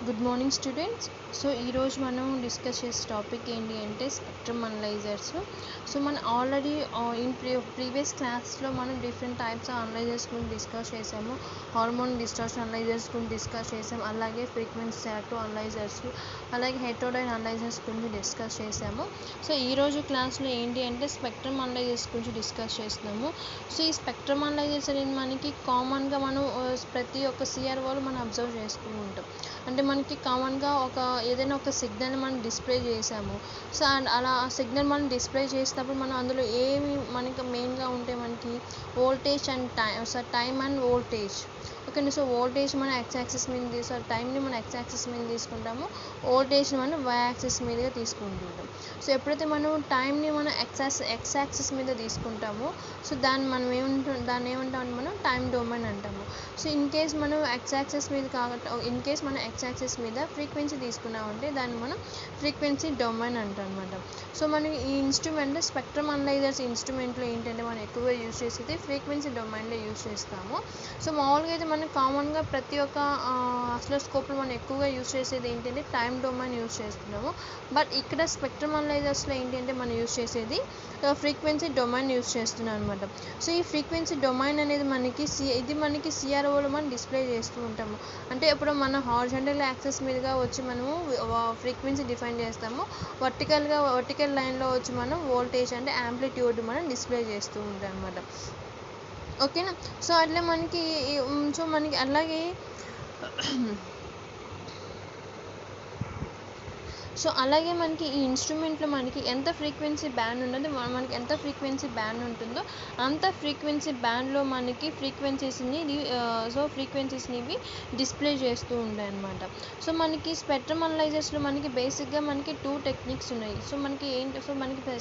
Good morning students. So ఈరోజు మనం discuss చేసే టాపిక్ ఏంటి అంటే స్పెక్ట్రమ్ అనలైజర్స్. సో మనం ఆల్రెడీ ప్రీవియస్ క్లాస్లో మనం డిఫరెంట్ టైప్స్ ఆఫ్ అనలైజర్స్ గురించి డిస్కస్ చేసాము. హార్మోన్ డిస్టార్షన్ అనలైజర్స్ గురించి డిస్కస్ చేసాము, అలాగే ఫ్రీక్వెన్సీ చార్ట్ అనలైజర్స్, అలాగే హెటెరోడైన్ అనలైజర్స్ గురించి డిస్కస్ చేసాము. సో ఈరోజు క్లాస్లో ఏంటి అంటే స్పెక్ట్రమ్ అనలైజర్స్ గురించి డిస్కస్ చేస్తున్నాము. సో ఈ స్పెక్ట్రమ్ అనలైజర్స్ అనేది మనకి కామన్గా మనం ప్రతి ఒక్క సిఆర్ఓలో మనం అబ్జర్వ్ చేస్తూ ఉంటాం. అంటే మనకి కామన్గా ఏదైనా ఒక సిగ్నల్ మనం డిస్ప్లే చేసాము. సో అండ్ అలా ఆ సిగ్నల్ మనం డిస్ప్లే చేసినప్పుడు మనం అందులో ఏమి మనకి మెయిన్గా ఉంటే మనకి voltage and time and voltage. Okay, so voltage మనం ఎక్స్ యాక్సిస్ మీద టైంని మనం ఎక్స్ యాక్సిస్ మీద తీసుకుంటాము, వోల్టేజ్ని మనం వై యాక్సిస్ మీదుగా తీసుకుంటుంటాం. సో ఎప్పుడైతే మనం టైంని మనం ఎక్స్ యాక్సిస్ మీద తీసుకుంటామో సో దాన్ని ఏమంటామంటే మనం టైం డొమైన్ అంటాము. సో ఇన్ కేస్ మనం ఎక్స్ యాక్సిస్ మీద ఫ్రీక్వెన్సీ తీసుకున్నామంటే దాన్ని మనం ఫ్రీక్వెన్సీ డొమైన్ అంటాం అనమాట. సో మనకి ఈ ఇన్స్ట్రుమెంట్ స్పెక్ట్రమ్ అనలైజర్స్ ఇన్స్ట్రుమెంట్లో ఏంటంటే మనం ఎక్కువగా యూజ్ చేసేది ఫ్రీక్వెన్సీ డొమైన్లో యూజ్ చేస్తాము. సో మామూలుగా అయితే మనం కామన్గా ప్రతి ఒక్క ఆసిలోస్కోప్లో మనం ఎక్కువగా యూజ్ చేసేది ఏంటంటే టైం డొమైన్ యూజ్ చేస్తున్నాము. బట్ ఇక్కడ స్పెక్ట్రమ్ అనలైజర్స్లో ఏంటంటే మనం యూజ్ చేసేది ఫ్రీక్వెన్సీ డొమైన్ యూజ్ చేస్తున్నాం అనమాట. సో ఈ ఫ్రీక్వెన్సీ డొమైన్ అనేది మనకి సిఆర్ఓలో మనం డిస్ప్లే చేస్తూ ఉంటాము. అంటే ఇప్పుడు మన హారిజాంటల్ యాక్సిస్ మీదుగా వచ్చి మనము ఫ్రీక్వెన్సీ డిఫైన్ చేస్తాము, వర్టికల్ లైన్లో వచ్చి మనం వోల్టేజ్ అంటే యాంప్లిట్యూడ్ మనం డిస్ప్లే చేస్తూ ఉంటాం అనమాట. ఓకేనా. సో అట్లా మనకి అలాగే మనకి ఈ ఇన్స్ట్రుమెంట్లో మనకి ఎంత ఫ్రీక్వెన్సీ బ్యాండ్ ఉంటుందో మనకి ఎంత ఫ్రీక్వెన్సీ బ్యాండ్ ఉంటుందో అంత ఫ్రీక్వెన్సీ బ్యాండ్లో మనకి ఫ్రీక్వెన్సీస్ని ఇవి డిస్ప్లే చేస్తూ ఉంటాయి అన్నమాట. సో మనకి స్పెక్ట్రమ్ అనలైజర్స్లో మనకి బేసిక్గా మనకి 2 టెక్నిక్స్ ఉన్నాయి. సో మనకి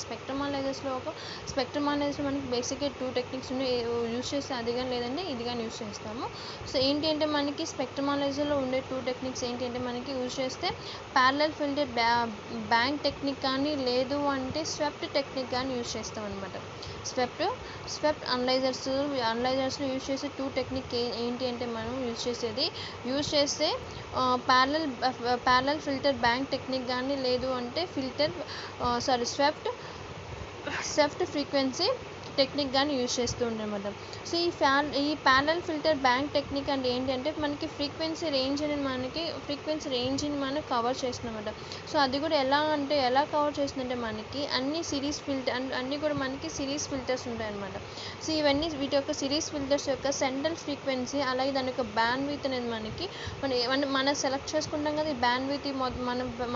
స్పెక్ట్రమ్ అనలైజర్స్లో మనకి బేసిక్గా 2 టెక్నిక్స్ ఉన్నాయి. యూజ్ చేస్తే అది కానీ లేదంటే ఇది కానీ యూజ్ చేస్తాము. సో ఏంటి అంటే మనకి స్పెక్ట్రమ్ అనలైజర్లో ఉండే 2 టెక్నిక్స్ ఏంటి అంటే మనకి యూజ్ చేస్తే ప్యారలల్ ఫిల్టర్ బ్యాంక్ టెక్నిక్ కానీ లేదు అంటే స్వెప్ట్ టెక్నిక్ కానీ యూజ్ చేస్తాం అనమాట. స్వెప్ట్ అనలైజర్స్లో యూజ్ చేసే 2 టెక్నిక్ ఏంటి అంటే మనం యూజ్ చేస్తే ప్యారలల్ ఫిల్టర్ బ్యాంక్ టెక్నిక్ కానీ లేదు అంటే స్వెప్ట్ ఫ్రీక్వెన్సీ టెక్నిక్ కానీ యూజ్ చేస్తూ ఉంటామన్నమాట. సో ఈ ప్యారలల్ ఫిల్టర్ బ్యాంక్ టెక్నిక్ అంటే ఏంటంటే మనకి ఫ్రీక్వెన్సీ రేంజ్ని మనం కవర్ చేస్తుందన్నమాట. సో అది కూడా ఎలా కవర్ చేస్తుందంటే మనకి అన్నీ కూడా మనకి సిరీస్ ఫిల్టర్స్ ఉంటాయన్నమాట. సో వీటి యొక్క సిరీస్ ఫిల్టర్స్ యొక్క సెంట్రల్ ఫ్రీక్వెన్సీ అలాగే దాని యొక్క బ్యాండ్ విడ్త్ అనేది మనం సెలెక్ట్ చేసుకుంటాం కదా. ఈ బ్యాండ్ విడ్త్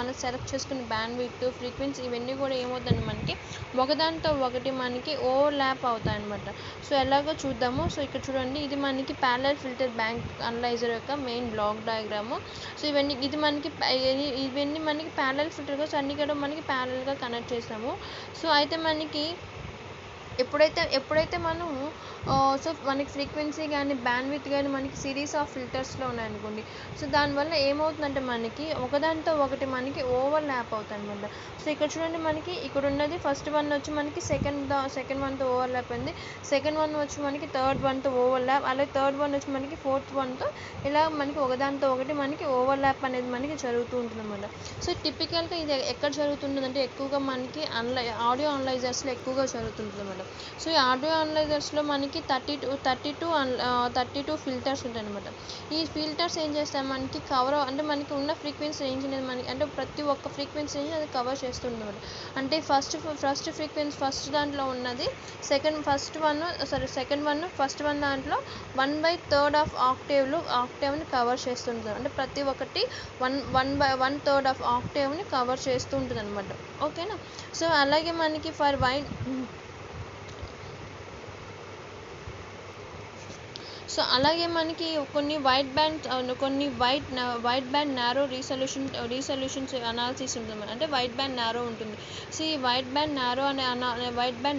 మనం సెలెక్ట్ చేసుకున్న బ్యాండ్ విడ్త్ ఫ్రీక్వెన్సీ ఇవన్నీ కూడా ఏమవుతుందంటే మనకి ఒకదానితో ఒకటి మనకి ఓవర్లాప్ అవుతాయి అన్నమాట. సో ఎలాగో చూద్దాము. సో ఇక్కడ చూడండి, ఇది మనకి ప్యారలల్ ఫిల్టర్ బ్యాంక్ అనలైజర్ యొక్క మెయిన్ బ్లాక్ డయాగ్రాము. సో ఇవన్నీ మనకి ప్యారలల్ ఫిల్టర్గా, సో అన్ని కూడా మనకి ప్యారలల్గా కనెక్ట్ చేసాము. సో అయితే మనకి ఎప్పుడైతే మనము మనకి ఫ్రీక్వెన్సీ కానీ బ్యాండ్ విడ్త్ కానీ మనకి సిరీస్ ఆఫ్ ఫిల్టర్స్లో ఉన్నాయనుకోండి, సో దానివల్ల ఏమవుతుందంటే మనకి ఒకదానితో ఒకటి మనకి ఓవర్లాప్ అవుతాయి అనమాట. సో ఇక్కడ చూడండి, మనకి ఇక్కడ ఉన్నది ఫస్ట్ వన్ వచ్చి మనకి సెకండ్ వన్తో ఓవర్లాప్ అయింది, సెకండ్ వన్ వచ్చి మనకి థర్డ్ వన్తో ఓవర్లాప్, అలాగే థర్డ్ వన్ వచ్చి మనకి ఫోర్త్ వన్తో ఇలా మనకి ఒకదానితో ఒకటి మనకి ఓవర్లాప్ అనేది మనకి జరుగుతూ ఉంటుంది అనమాట. సో టిపికల్గా ఇది ఎక్కడ జరుగుతుంటుందంటే ఎక్కువగా మనకి ఆడియో అనలైజర్స్లో ఎక్కువగా జరుగుతుంటుంది అనమాట. సో ఈ ఆడియో అనలైజర్స్లో మనకి 32 ఫిల్టర్స్ ఉంటాయి అనమాట. ఈ ఫిల్టర్స్ ఏం చేస్తాయి మనకి అంటే మనకి ఉన్న ఫ్రీక్వెన్సీ రేంజ్ అనేది మనకి అంటే ప్రతి ఒక్క ఫ్రీక్వెన్సీ రేంజ్ అది కవర్ చేస్తుంది అనమాట. అంటే ఫస్ట్ ఫ్రీక్వెన్సీ ఫస్ట్ దాంట్లో ఉన్నది ఫస్ట్ వన్ దాంట్లో 1/3 ఆఫ్ ఆక్టేవ్ని కవర్ చేస్తుంటుంది. అంటే ప్రతి ఒక్కటి 1/3 ఆఫ్ ఆక్టేవ్ని కవర్ చేస్తూ ఉంటుంది అనమాట. ఓకేనా. సో అలాగే మనకి అలాగే మనకి కొన్ని వైట్ బ్యాండ్ నారో రీసొల్యూషన్స్ అనాలిసిస్ ఉంటుంది. అంటే వైట్ బ్యాండ్ నారో ఉంటుంది. సో ఈ వైట్ బ్యాండ్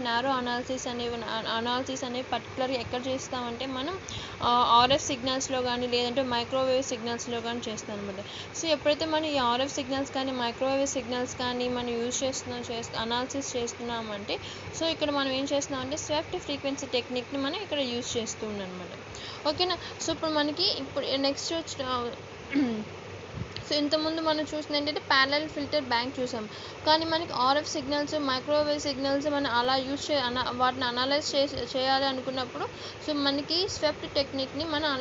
నారో అనాలిసిస్ అనేవి పర్టికులర్గా ఎక్కడ చేస్తామంటే మనం ఆర్ఎఫ్ సిగ్నల్స్లో కానీ లేదంటే మైక్రోవేవ్ సిగ్నల్స్లో కానీ చేస్తాం అనమాట. సో ఎప్పుడైతే మనం ఈ ఆర్ఎఫ్ సిగ్నల్స్ కానీ మైక్రోవేవ్ సిగ్నల్స్ కానీ మనం అనాలిసిస్ చేస్తున్నామంటే సో ఇక్కడ మనం ఏం చేస్తున్నామంటే స్వెప్ట్ ఫ్రీక్వెన్సీ టెక్నిక్ని మనం ఇక్కడ యూజ్ చేస్తూ ఉన్నాం అనమాట. ఓకేనా. సో ఇప్పుడు నెక్స్ట్ వచ్చి సో ఇంతకుముందు మనం చూసింది ఏంటంటే ప్యారలల్ ఫిల్టర్ బ్యాంక్ చూసాం, కానీ మనకి ఆర్ఎఫ్ సిగ్నల్స్, మైక్రోవేవ్ సిగ్నల్స్ మనం అలా యూజ్ వాటిని అనలైజ్ చేయాలి అనుకున్నప్పుడు సో మనకి స్వెప్ట్ టెక్నిక్ని మన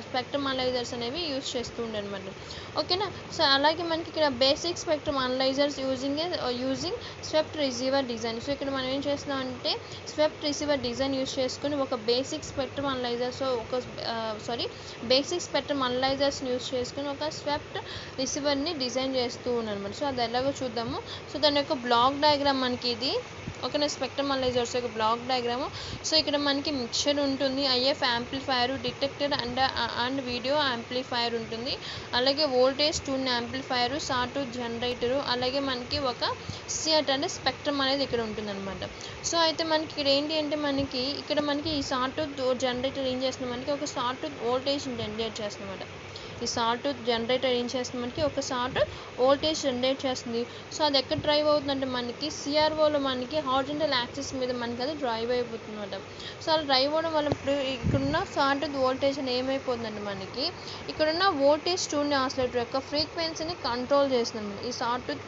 స్పెక్ట్రమ్ అనలైజర్స్ అనేవి యూజ్ చేస్తూ ఉండే అనమాట. ఓకేనా. సో అలాగే మనకి ఇక్కడ basic spectrum analysers using swept receiver design. So ఇక్కడ మనం ఏం చేస్తున్నాం అంటే స్వెప్ట్ రిసీవర్ డిజైన్ యూజ్ చేసుకుని ఒక basic spectrum analysers basic spectrum అనలైజర్స్ని యూజ్ చేసుకుని ఒక స్వెప్ట్ రిసీవర్ని డిజైన్ చేస్తూ ఉన్నాను అనమాట. సో అది ఎలాగో చూద్దాము. సో దాని యొక్క బ్లాక్ డయాగ్రామ్ మనకి ఇది. ఓకేనా. స్పెక్ట్రమ్ అనలైజర్స్ యొక్క బ్లాక్ డయాగ్రాము. సో ఇక్కడ మనకి మిక్చర్ ఉంటుంది, if amplifier, detector and video amplifier ఉంటుంది, అలాగే voltage tune amplifier, sawtooth generator, అలాగే మనకి ఒక సియట్ అంటే స్పెక్ట్రమ్ అనేది ఇక్కడ ఉంటుంది అనమాట. సో అయితే మనకి ఇక్కడ ఏంటి అంటే మనకి ఈ సాటూత్ జనరేటర్ ఏం చేస్తుంది, మనకి ఒక సాటూత్ వోల్టేజ్ జనరేట్ చేస్తుంది అనమాట. ఈ సాటూత్ జనరేటర్ ఏం చేస్తుంది, మనకి ఒక సాటూత్ వోల్టేజ్ జనరేట్ చేస్తుంది. సో అది ఎక్కడ డ్రైవ్ అవుతుందంటే మనకి సిఆర్ఓలో మనకి హారిజాంటల్ యాక్సిస్ మీద మనకి అది డ్రైవ్ అయిపోతుంది అనమాట. సో అలా డ్రైవ్ అవ్వడం వల్ల ఇప్పుడు ఇక్కడున్న సాటూత్ వోల్టేజ్ అని ఏమైపోతుందంటే మనకి ఇక్కడున్న వోల్టేజ్ ట్యూన్ ఆసిలేటర్ యొక్క ఫ్రీక్వెన్సీని కంట్రోల్ చేస్తుంది. ఈ సాటూత్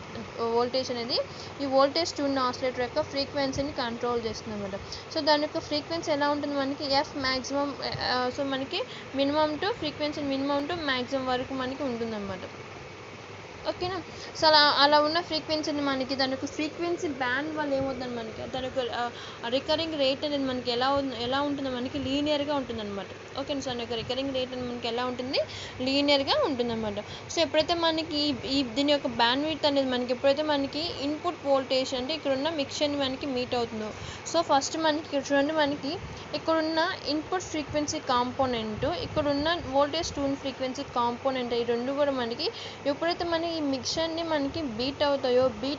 వోల్టేజ్ అనేది ఈ వోల్టేజ్ ట్యూన్ ఆసిలేటర్ యొక్క ఫ్రీక్వెన్సీని కంట్రోల్ చేస్తుంది అనమాట. సో దాని యొక్క ఫ్రీక్వెన్సీ ఎలా ఉంటుంది, మనకి ఎఫ్ మ్యాక్సిమం, సో మనకి minimum to frequency minimum to maximum వరకు మనకి ఉంటుందన్నమాట. ఓకేనా. సో అలా ఉన్న ఫ్రీక్వెన్సీని మనకి దాని యొక్క ఫ్రీక్వెన్సీ బ్యాండ్ వల్ల ఏమవుతుందని మనకి దాని యొక్క రికరింగ్ రేట్ అనేది మనకి ఎలా ఉంటుందో మనకి లీనియర్గా ఉంటుందన్నమాట. ఓకే. సో దాని యొక్క రికరింగ్ రేట్ అనేది మనకి ఎలా ఉంటుంది, లీనియర్గా ఉంటుందన్నమాట. సో ఎప్పుడైతే మనకి దీని యొక్క బ్యాండ్ విడ్త్ అనేది మనకి ఎప్పుడైతే మనకి ఇన్పుట్ వోల్టేజ్ అంటే ఇక్కడ ఉన్న మిక్చర్ని మనకి మీట్ అవుతుందో, సో ఫస్ట్ మనకి ఇక్కడ చూడండి, మనకి ఇక్కడున్న ఇన్పుట్ ఫ్రీక్వెన్సీ కాంపోనెంట్, ఇక్కడున్న వోల్టేజ్ ట్యూన్ ఫ్రీక్వెన్సీ కాంపోనెంట్, ఈ రెండు కూడా మనకి ఎప్పుడైతే మనకి ఈ మిక్చర్ని మనకి బీట్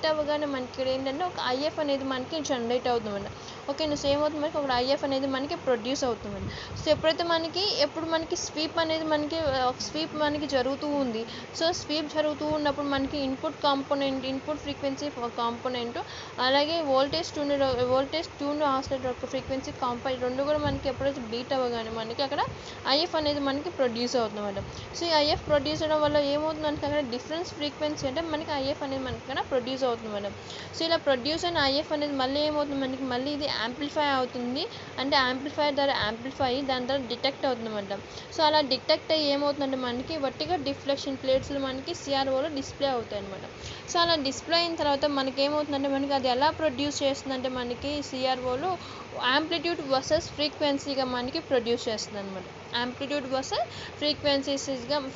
అవ్వగానే మనకి ఇక్కడ ఏంటంటే ఒక ఐఎఫ్ అనేది మనకి జనరేట్ అవుతుందండి. ఓకేనా. సో ఏమవుతుంది, మనకి ఒక ఐఎఫ్ అనేది మనకి ప్రొడ్యూస్ అవుతుందండి. సో ఎప్పుడైతే ఎప్పుడు మనకి స్వీప్ అనేది మనకి జరుగుతూ ఉంది. సో స్వీప్ జరుగుతూ ఉన్నప్పుడు మనకి ఇన్పుట్ ఫ్రీక్వెన్సీ కాంపోనెంట్, అలాగే వోల్టేజ్ ట్యూన్ ఆసిలేటర్ యొక్క ఫ్రీక్వెన్సీ రెండు కూడా మనకి ఎప్పుడైతే బీట్ అవ్వగానే మనకి అక్కడ ఐఎఫ్ అనేది మనకి ప్రొడ్యూస్ అవుతుందన్నమాట. సో ఈ ఐఎఫ్ ప్రొడ్యూస్ అవ్వడం వల్ల ఏమవుతుంది, మనకి అక్కడ డిఫరెన్స్ ఫ్రీక్వెన్సీ అంటే మనకి ఐఎఫ్ అనేది మనకి అక్కడ ప్రొడ్యూస్ అవుతుంది మేడం. సో ఇలా ప్రొడ్యూస్ అయిన ఐఎఫ్ అనేది మళ్ళీ ఏమవుతుంది, మనకి మళ్ళీ ఇది యాంప్లిఫై అవుతుంది. అంటే యాంప్లిఫైయర్ ద్వారా దాని ద్వారా డిటెక్ట్ అవుతుంది అనమాట. సో అలా డిటెక్ట్ అయ్యి ఏమవుతుందంటే మనకి వట్టిగా డిఫ్లెక్షన్ ప్లేట్స్లో మనకి సిఆర్ఓలో డిస్ప్లే అవుతాయి అనమాట. సో అలా డిస్ప్లే అయిన తర్వాత మనకి ఏమవుతుందంటే మనకి అది ఎలా ప్రొడ్యూస్ చేస్తుందంటే మనకి సిఆర్ఓలో యాంప్లిట్యూడ్ వర్సెస్ ఫ్రీక్వెన్సీగా మనకి ప్రొడ్యూస్ చేస్తుంది అనమాట. యాంప్లిట్యూడ్ వర్సెస్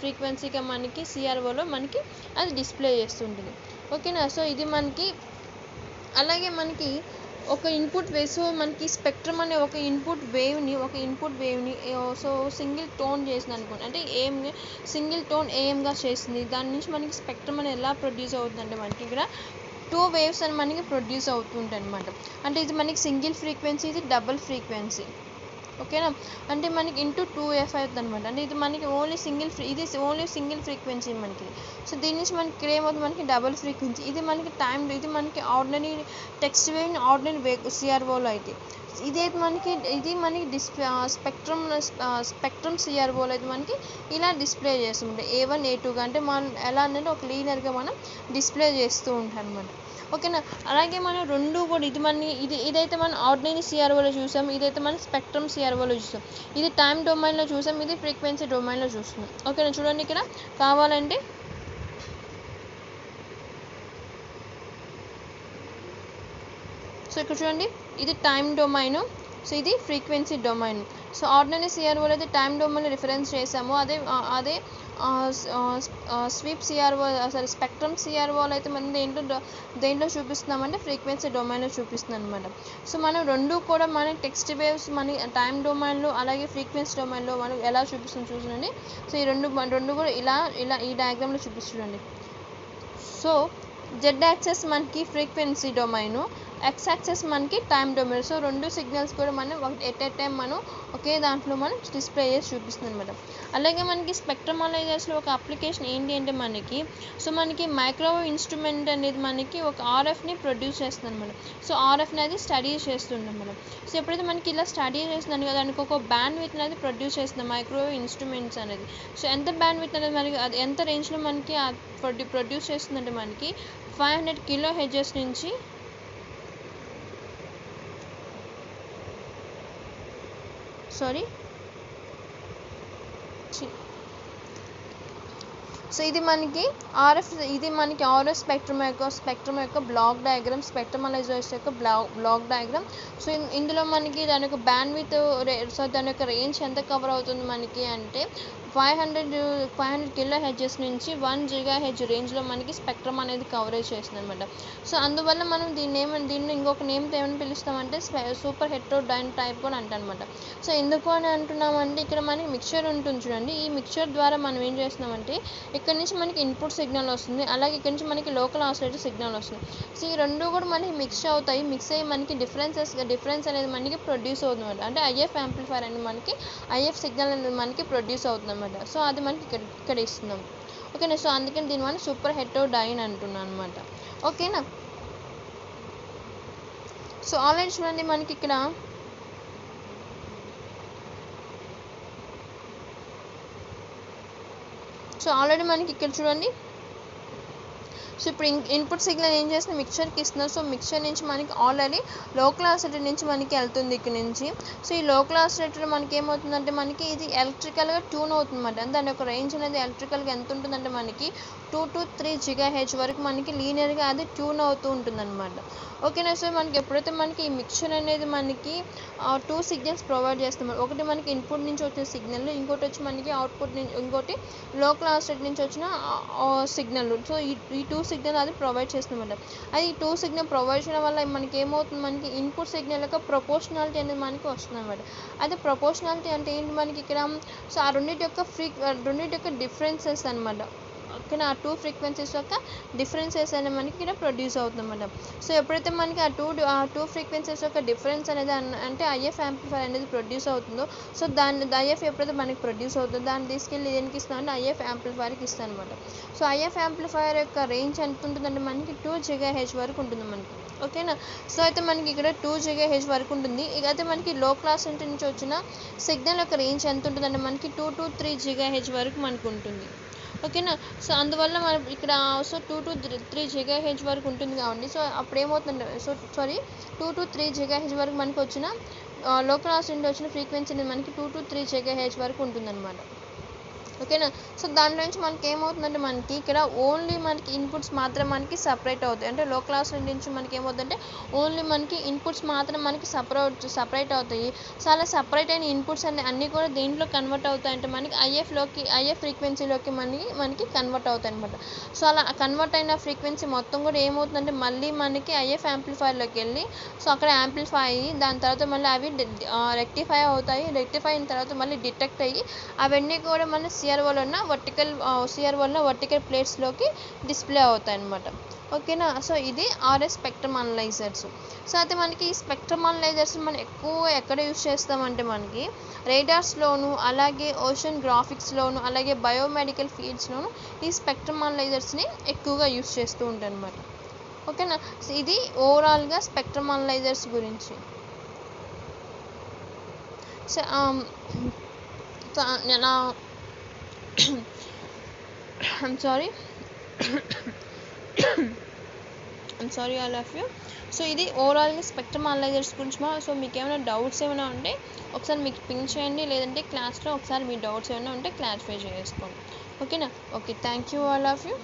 ఫ్రీక్వెన్సీగా మనకి సిఆర్ఓలో మనకి అది డిస్ప్లే చేస్తుంటుంది. ఓకేనా. సో ఇది మనకి అలాగే మనకి ఒక ఇన్పుట్ వేవ్, సో మనకి స్పెక్ట్రమ్ అనే ఒక ఇన్పుట్ వేవ్ని సో సింగిల్ టోన్ చేసింది అనుకోండి, అంటే సింగిల్ టోన్ ఏఎంగా చేసింది. దాని నుంచి మనకి స్పెక్ట్రమ్ అనేది ఎలా ప్రొడ్యూస్ అవుతుందంటే మనకి ఇక్కడ 2 వేవ్స్ అని మనకి ప్రొడ్యూస్ అవుతుంటాయి అనమాట. అంటే ఇది మనకి సింగిల్ ఫ్రీక్వెన్సీ, ఇది డబుల్ ఫ్రీక్వెన్సీ. ఓకేనా. అంటే మనకి ఇంటూ 2f అవుతుంది అనమాట. అంటే ఇది మనకి ఓన్లీ సింగిల్ ఫ్రీక్వెన్సీ మనకి. సో దీని నుంచి మనకి ఇక్కడ ఏమవుతుంది, మనకి డబుల్ ఫ్రీక్వెన్సీ. ఇది మనకి ordinary text wave, ordinary wave సిఆర్ఓలో అయితే ఇది మనకి స్పెక్ట్రమ్ సిఆర్ఓలో అయితే మనకి ఇలా డిస్ప్లే చేస్తుంది. A1 A2గా అంటే మనం ఎలా అంటే ఒక లీనియర్గా మనం డిస్ప్లే చేస్తూ ఉంటాం అనమాట. ఓకేనా. అలాగే మనం రెండు కూడా ఇదైతే మనం ఆర్డినరీ సిఆర్ఓలో చూసాం, ఇదైతే మనం స్పెక్ట్రమ్ సిఆర్ఓలో చూసాం. ఇది టైం డొమైన్లో చూసాం, ఇది ఫ్రీక్వెన్సీ డొమైన్లో చూస్తున్నాం. ఓకేనా. చూడండి ఇక్కడ కావాలంటే సో ఇక్కడ చూడండి, ఇది టైం డొమైన్, సో ఇది ఫ్రీక్వెన్సీ డొమైన్. సో ఆర్డినరీ సిఆర్ఓలో అయితే టైం డొమైన్ రిఫరెన్స్ చేసాము. అదే స్వీప్ సిఆర్ఓ స్పెక్ట్రమ్ సిఆర్ఓలో అయితే మనం దేంట్లో చూపిస్తున్నామంటే ఫ్రీక్వెన్సీ డొమైన్లో చూపిస్తున్నాం అనమాట. సో మనం రెండు కూడా మన టెక్స్ట్ వేవ్స్ మన టైం డొమైన్లో అలాగే ఫ్రీక్వెన్సీ డొమైన్లో మనం ఎలా చూడండి. సో ఈ రెండు కూడా ఇలా ఈ డయాగ్రామ్లో చూపిస్తుండండి. సో జెడ్ యాక్సెస్ మనకి ఫ్రీక్వెన్సీ డొమైను, ఎక్స్ యాక్సెస్ మనకి టైం డొమైన్. సో 2 సిగ్నల్స్ కూడా మనం ఎట్ ఎ టైం మనం ఒకే దాంట్లో మనం డిస్ప్లే చేసి చూపిస్తుంది అనమాట. అలాగే మనకి స్పెక్ట్రమ్ అనలైజర్స్లో ఒక అప్లికేషన్ ఏంటి అంటే మనకి సో మనకి మైక్రోవేవ్ ఇన్స్ట్రుమెంట్ అనేది మనకి ఒక ఆర్ఎఫ్ని ప్రొడ్యూస్ చేస్తుంది అనమాట. సో ఆర్ఎఫ్ని అది స్టడీ చేస్తుంది మనం. సో ఎప్పుడైతే మనకి ఇలా స్టడీ చేస్తుంది కదా దానికి ఒక బ్యాండ్ విత్ అనేది ప్రొడ్యూస్ చేస్తుంది మైక్రోవేవ్ ఇన్స్ట్రుమెంట్స్ అనేది. సో ఎంత బ్యాండ్ విత్ అనేది మనకి అది ఎంత రేంజ్లో మనకి ప్రొడ్యూస్ చేస్తుందంటే మనకి 500 kHz నుంచి సో ఇది మనకి ఆర్ఎఫ్ స్పెక్ట్రమ్ యొక్క బ్లాక్ డయాగ్రామ్, స్పెక్ట్రమ్ అనలైజర్స్ యొక్క బ్లాక్ డయాగ్రామ్. సో ఇందులో మనకి దాని యొక్క బ్యాండ్ విత్ సో దాని యొక్క రేంజ్ ఎంత కవర్ అవుతుంది మనకి అంటే 500 kHz నుంచి 1 GHz రేంజ్లో మనకి స్పెక్ట్రమ్ అనేది కవరేజ్ చేస్తుంది అనమాట. సో అందువల్ల మనం దీన్ని ఇంకొక నేమ్తో ఏమని పిలుస్తామంటే సూపర్ హెటెరోడైన్ టైప్ అని అంటామన్నమాట. సో ఎందుకు అని అంటున్నామంటే ఇక్కడ మనకి మిక్చర్ ఉంటుంది చూడండి. ఈ మిక్చర్ ద్వారా మనం ఏం చేస్తున్నామంటే ఇక్కడ నుంచి మనకి ఇన్పుట్ సిగ్నల్ వస్తుంది, అలాగే ఇక్కడ నుంచి మనకి లోకల్ ఆసిలేటర్ సిగ్నల్ వస్తుంది. సో ఈ రెండు కూడా మనకి మిక్స్ అయ్యి మనకి డిఫరెన్స్ అనేది మనకి ప్రొడ్యూస్ అవుతుంది అనమాట. అంటే ఐఎఫ్ యాంప్లిఫైర్ అనేది మనకి ఐఎఫ్ సిగ్నల్ అనేది మనకి ప్రొడ్యూస్ అవుతుంది అనమాట. సో అది మనకి ఇక్కడ ఇస్తున్నాం. ఓకేనా. సో అందుకని దీని మనం సూపర్ హెటెరోడైన్ అంటున్నాను అనమాట. ఓకేనా. సో ఆల్రెడీ చూడండి మనకి ఇక్కడ చూడండి. సో ఇప్పుడు ఇన్పుట్ సిగ్నల్ ఏం చేస్తుంది మిక్చర్కి ఇస్తున్నారు. సో మిక్చర్ నుంచి మనకి ఆల్రెడీ లోకల్ ఆసిలేటర్ నుంచి మనకి వెళ్తుంది ఇక్కడ నుంచి. సో ఈ లోకల్ ఆసిలేటర్ మనకి ఏమవుతుందంటే మనకి ఇది ఎలక్ట్రికల్గా ట్యూన్ అవుతుంది అన్నమాట. దాని యొక్క రేంజ్ అనేది ఎలక్ట్రికల్గా ఎంత ఉంటుందంటే మనకి 2 to 3 GHz వరకు మనకి లీనియర్గా అది ట్యూన్ అవుతూ ఉంటుంది అనమాట. ఓకేనా. సో మనకి ఎప్పుడైతే మనకి ఈ మిక్చర్ అనేది మనకి 2 సిగ్నల్స్ ప్రొవైడ్ చేస్తాం. ఒకటి మనకి ఇన్పుట్ నుంచి వచ్చిన సిగ్నల్, ఇంకోటి వచ్చి మనకి అవుట్పుట్ నుంచి, ఇంకోటి లోకల్ ఆసిలేటర్ నుంచి వచ్చిన సిగ్నల్. సో ఈ 2 సిగ్నల్ అది ప్రొవైడ్ చేస్తుందన్నమాట. అది ఈ 2 సిగ్నల్ ప్రొవైడ్ చేయడం వల్ల మనకి ఏమవుతుంది మనకి ఇన్పుట్ సిగ్నల్ యొక్క ప్రొపోర్షనాలిటీ అనేది మనకి వస్తుంది అనమాట. అదే ప్రొపోర్షనాలిటీ అంటే ఏంటి మనకి ఇక్కడ సో ఆ రెండింటి యొక్క డిఫరెన్సెస్ అనమాట. ఓకేనా. ఆ 2 ఫ్రీక్వెన్సీస్ యొక్క డిఫరెన్సెస్ అనేది మనకి ఇక్కడ ప్రొడ్యూస్ అవుతుంది అన్నమాట. సో ఎప్పుడైతే మనకి ఆ టూ ఫ్రీక్వెన్సీస్ యొక్క డిఫరెన్స్ అనేది అంటే ఐఎఫ్ యాంప్లిఫైర్ అనేది ప్రొడ్యూస్ అవుతుందో సో ఐఎఫ్ ఎప్పుడైతే మనకి ప్రొడ్యూస్ అవుతుందో దాన్ని తీసుకెళ్ళి దేనికి ఇస్తాం అంటే ఐఎఫ్ యాంప్లిఫైర్కి ఇస్తాం అనమాట. సో ఐఎఫ్ యాంప్లిఫైర్ యొక్క రేంజ్ ఎంత ఉంటుందంటే మనకి 2 GHz వరకు ఉంటుంది మనకి. ఓకేనా. సో అయితే మనకి ఇక్కడ 2 GHz వరకు ఉంటుంది. ఇక అయితే మనకి లో క్లాస్ నుంచి వచ్చిన సిగ్నల్ యొక్క రేంజ్ ఎంత ఉంటుందంటే మనకి 2 to 3 GHz వరకు మనకు ఉంటుంది. ఓకేనా. సో అందువల్ల మనం ఇక్కడ సో 2 to 3 GHz వరకు ఉంటుంది కాబట్టి సో అప్పుడు ఏమవుతుందంటే 2 to 3 GHz వరకు మనకు వచ్చిన లోకల్ ఆసిలేటర్ నుండి వచ్చిన ఫ్రీక్వెన్సీ అనేది మనకి 2 to 3 GHz వరకు ఉంటుందన్నమాట. ఓకేనా. సో దాంట్లో నుంచి మనకి ఏమవుతుందంటే మనకి ఇక్కడ ఓన్లీ మనకి ఇన్పుట్స్ మాత్రం మనకి సపరేట్ అవుతాయి. అంటే లో క్లాస్ నుంచి మనకి ఏమవుతుందంటే ఓన్లీ మనకి ఇన్పుట్స్ మాత్రం మనకి సపరేట్ అవుతాయి. సో అలా సపరేట్ అయిన ఇన్పుట్స్ అన్నీ కూడా దేంట్లో కన్వర్ట్ అవుతాయి అంటే మనకి ఐఎఫ్ ఫ్రీక్వెన్సీలోకి మనకి కన్వర్ట్ అవుతాయి అనమాట. సో అలా కన్వర్ట్ అయిన ఫ్రీక్వెన్సీ మొత్తం కూడా ఏమవుతుందంటే మళ్ళీ మనకి ఐఎఫ్ యాంప్లిఫైర్లోకి వెళ్ళి సో అక్కడ యాంప్లిఫై అయ్యి దాని తర్వాత మళ్ళీ అవి రెక్టిఫై అవుతాయి. రెక్టిఫై అయిన తర్వాత మళ్ళీ డిటెక్ట్ అయ్యి అవన్నీ కూడా మళ్ళీ సిఆర్ఓలో ఉన్న వర్టికల్ ప్లేట్స్లోకి డిస్ప్లే అవుతాయి అన్నమాట. ఓకేనా. సో ఇది ఆర్ఎస్ స్పెక్ట్రమ్ అనలైజర్స్. సో అయితే మనకి ఈ స్పెక్ట్రమ్ అనలైజర్స్ మనం ఎక్కువ ఎక్కడ యూస్ చేస్తామంటే మనకి రేడార్స్లోను, అలాగే ఓషన్ గ్రాఫిక్స్లోను, అలాగే బయోమెడికల్ ఫీల్డ్స్లోను ఈ స్పెక్ట్రమ్ అనలైజర్స్ని ఎక్కువగా యూస్ చేస్తూ ఉంటాం అన్నమాట. ఓకేనా. సో ఇది ఓవరాల్గా స్పెక్ట్రమ్ అనలైజర్స్ గురించి. సో నేను I'm sorry all of you. So ఇది ఓవరాల్గా స్పెక్ట్రమ్ అనలైజర్స్ గురించి. సో మీకు ఏమైనా డౌట్స్ ఏమైనా ఉంటే ఒకసారి మీకు పింక్ చేయండి, లేదంటే క్లాస్లో ఒకసారి మీ డౌట్స్ ఏమైనా ఉంటే క్లారిఫై చేసుకోండి. ఓకేనా. Okay, thank you all of you.